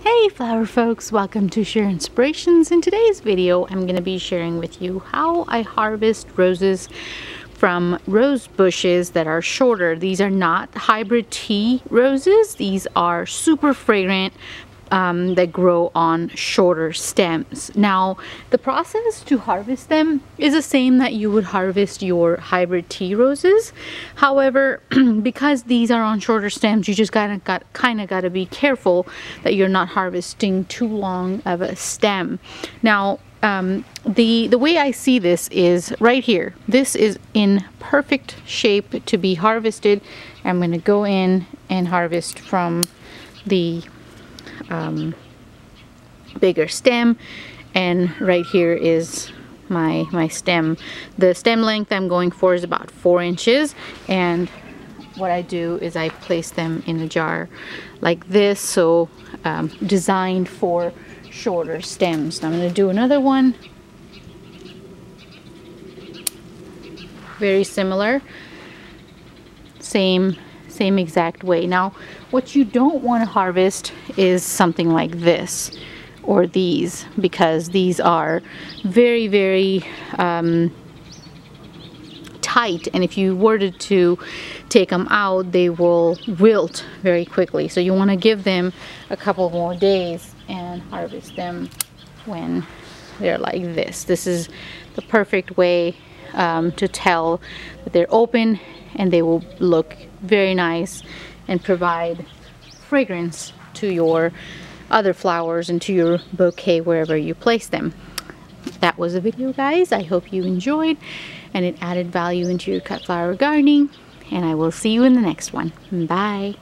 Hey flower folks, welcome to Share Inspirations. In today's video I'm going to be sharing with you how I harvest roses from rose bushes that are shorter. These are not hybrid tea roses. These are super fragrant that grow on shorter stems. Now the process to harvest them is the same that you would harvest your hybrid tea roses. However, because these are on shorter stems, you just kind of got to be careful that you're not harvesting too long of a stem. Now the way I see this is right here. This is in perfect shape to be harvested. I'm going to go in and harvest from the bigger stem, and right here is my stem. The stem length I'm going for is about 4 inches, and what I do is I place them in a jar like this, so designed for shorter stems. Now I'm going to do another one, very similar, same exact way. Now what you don't want to harvest is something like this or these, because these are very tight, and if you were to take them out, they will wilt very quickly. So you want to give them a couple more days and harvest them when they're like this. This is the perfect way to tell that they're open, and they will look very nice and provide fragrance to your other flowers and to your bouquet wherever you place them. That was the video, guys. I hope you enjoyed and it added value into your cut flower gardening, and I will see you in the next one. Bye.